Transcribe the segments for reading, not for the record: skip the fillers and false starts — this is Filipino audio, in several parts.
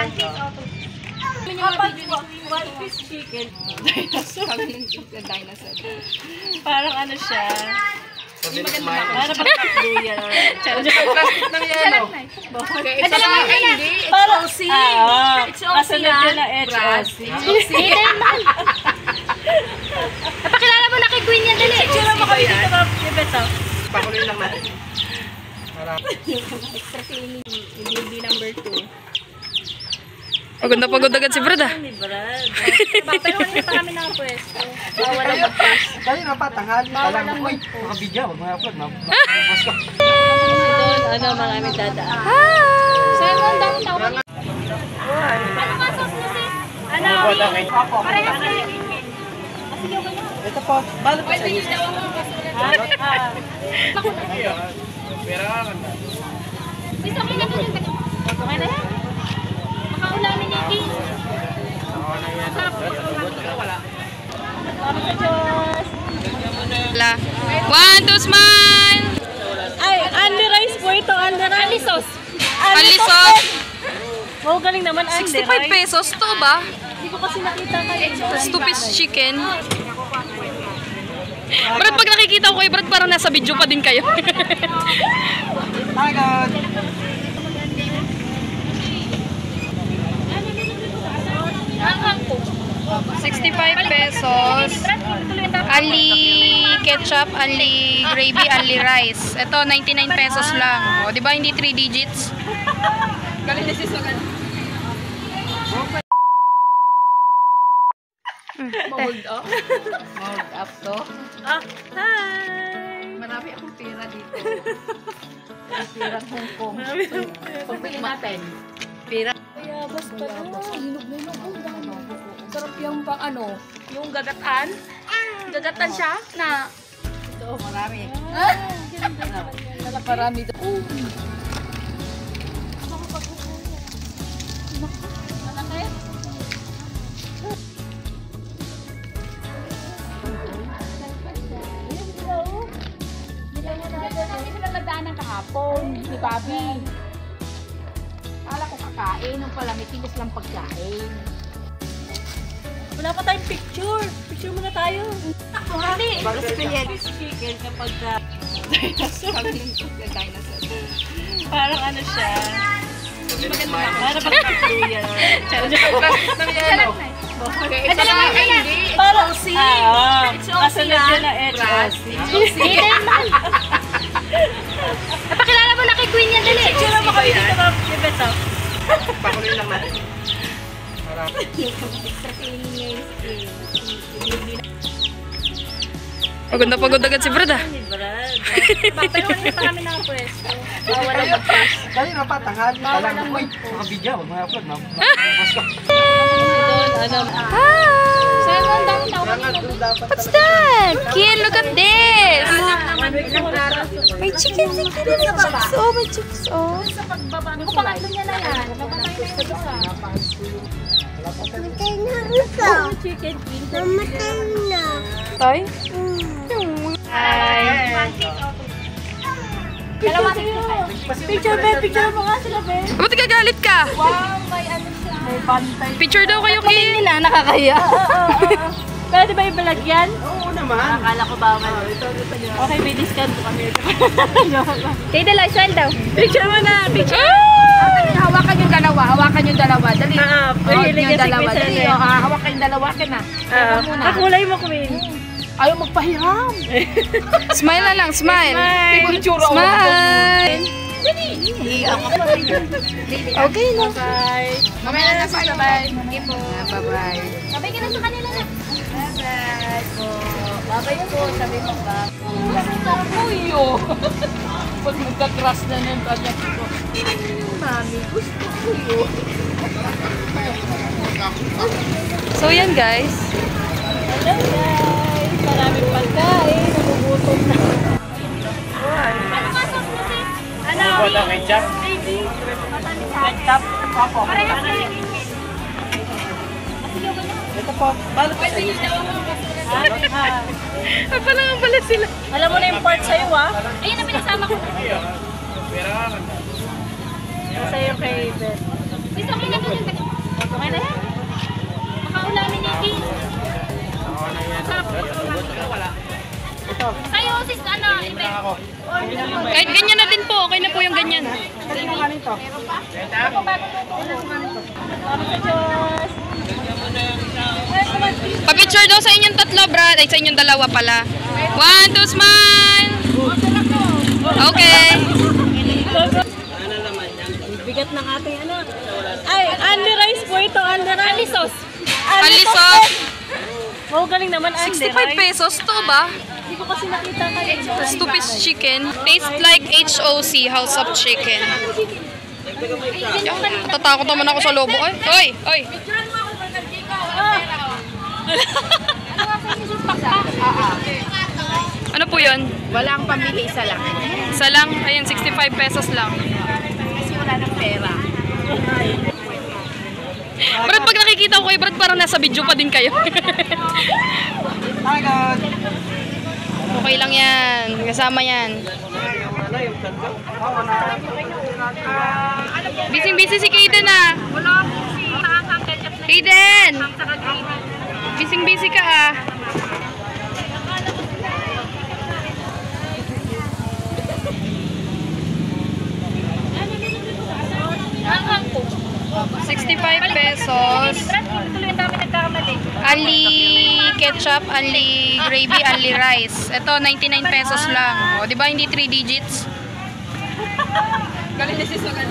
pancake o Kapag one piece chicken. Dinosaur. Parang ano siya. Para pang luya. plastic ng yelo. Ito lang ang hindi. HOC. Kasunod yun na HOC. Napakilala mo na kay Queen yan, dali. Sino mo kami dito ka, Beto? Pakuloy lang natin. Extra feeling. Hindi number 2. Pagod na pagod agad si Brad ah. Ni Brad. Pero kanina pa kami nakapwesto. Bawal ang mag-post. Kanina pa, tanghali. Bawal ang Uy, mag-post. makabidya. Huwag mo i-upload. Doon, ano, maraming dadaan. Saan mo ang dami tao kanina? Ano nga sauce mo, sis? Ano? Parehas na yun. Sige, okay na. Ito po, balot pa sa iyo. Sis, okay na doon yung okay na yan. Makaulamin niya, King. Masarap. Salamat sa Diyos. One, two, smile! Ay, Andy Rice po ito, Andy Rice. Andy sauce. Alisot! Oh, galing naman, Andy 65 Rice. pesos to ba? Hindi ko kasi nakita kayo. Stupid chicken. Brad, pag nakikita ko kayo, Brad, parang nasa video pa din kayo. Hi, God. Hanghang po. 65 pesos. Only ketchup, only gravy, only rice. Ito, 99 pesos lang. O, di ba hindi 3 digits? Galing na sis. Hold up. Hold up to. Hi! Marami akong pera dito. Pera Hong Kong. Pagpili natin. Pera. Kaya, basta na. Sarap yung pang ano, yung gagatan. Gagatan siya na Marami. marami doon. Malaki? Hindi sila nagdaanan kahapon ni Bobby. Kala ko kakain, nung pala may tigas lang pagkain. Wala pa tayong picture. Picture muna tayo. Hindi! Piece chicken kapag Dinosaur. parang ano siya. Para pang luya. Plastic ng yelo. Ito lang ang hindi. Parang HOC. Kasunod yun na HOC. Hindi naman. Napakilala mo na kay Queen yan, dali. Sino mo kami dito ka, Beto? Pakuloy lang natin. Extra feeling niya yung Pagod na pagod agad si Brad ah. Ni Brad. Pero kanina pa kami nakapwesto. Bawal ang mag-post. Kanina pa, tanghali. Bawal ang Uy, mag-post. makabidya. Huwag mo i-upload. Doon, ano. Saan mo ang dami tao kanina? What's that? Kian, look at this! May chicken sa chicks. Oh, may chicks. Oh. Kung pangatlo niya na yan, napatay na yung isa. Chicken wings. Toy? Dalawa na sila. Picture, Ben. Picture mo nga sila, Ben. Ba't nagagalit ka? Wow, may ano siya. May bantay. Picture daw kayo, Kim. Nila, nakakaya. Pwede ba ibalagyan? Oo naman. Akala ko bawal. Okay, may discount po kami. Kay Dela, Israel daw. Picture mo na. Picture. Hawakan yung dalawa, hawakan yung dalawa. Dali. Pwede yung dalawa. Dali, hawakan yung dalawa. Kina. Kakulay mo, Queen. Ayaw magpahiram. Smile na lang, smile. Smile. Smile. Okay na. Bye. Mamaya na sa sabay. Bye-bye. Sabay ka na sa kanila na. Bye po. Bye po. Sabi mo ba? Kuyo. Pag nagka-crush na ng kanya ko. Mami, gusto ko yun. So yan guys. Hello guys. Maraming pagkain. Nagugutom na. Ano nga sauce mo, sis? Ano? Ketchup. Ketchup. Parehas na yun. Ito po, balot pa sa iyo. Pala nga pala sila. Alam mo na yung part sa'yo, ah. Ayun na pinasama ko. Sa'yo kay Beth. Sis, okay na doon yung sis, ano, event. Ako. Kahit ganyan na din po, okay na po yung ganyan. Sino ka nito? Pa-picture daw sa inyong tatlo, Brad. Ay, sa inyong dalawa pala. 1, 2, smile! Okay. Bigat ng ating ano. Ay, Andy Rice po ito, Andy Rice. Andy sauce. Ali sauce. Oh, galing naman, Andy 65 Rice. pesos to ba? Hindi ko kasi nakita kanina. Stupid chicken. Tastes like HOC, House of Chicken. Tatakot naman ako sa lobo. Ay, oy, oy. Ano po yun? Walang pamili, isa lang. Isa lang? Ayun, 65 pesos lang. Kasi wala ng pera. Brad, pag nakikita ko kayo, Brad, parang nasa video pa din kayo. Hi, God. Okay lang yan. Kasama yan. Busy-busy si Kaden ah. Wala po si Hang Ketchup na Kaden! saka gravy. Busy-busy ka ah. Hang po. 65 pesos. Tuloy ang dami nagkakamali. Ali ketchup, ali gravy, ali rice. Ito, 99 pesos lang. O, di ba hindi 3 digits? Galing na sis agad.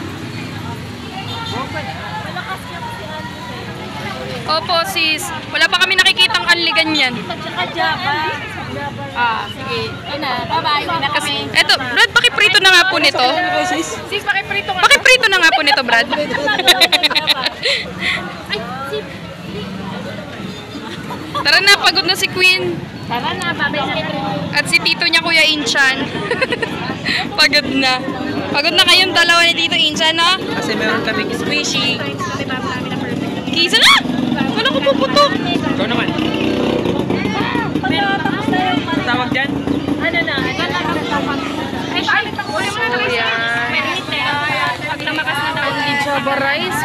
Opo, sis. Wala pa kami nakikitang ali ganyan. Tsaka Java. Sige. Ayun na, bye-bye. Uwi na kami. Eto, Brad, pakiprito na nga po nito. Sis, pakiprito nga. Pakiprito na nga po nito, Brad. Ay, sis. Tara na, pagod na si Queen. Tara na, babay sa kitchen. At si Tito niya, Kuya Inchan. Pagod na. Pagod na kayong dalawa ni Tito Inchan, no? Kasi meron kaming squishy. Kisa na! Wala ko puputok. Ikaw naman. Tapos na yung Tawag dyan? ano na. Ay, uli mo na naman. Ayan. May minute na. Pag namakas na daw. Ali Java rice.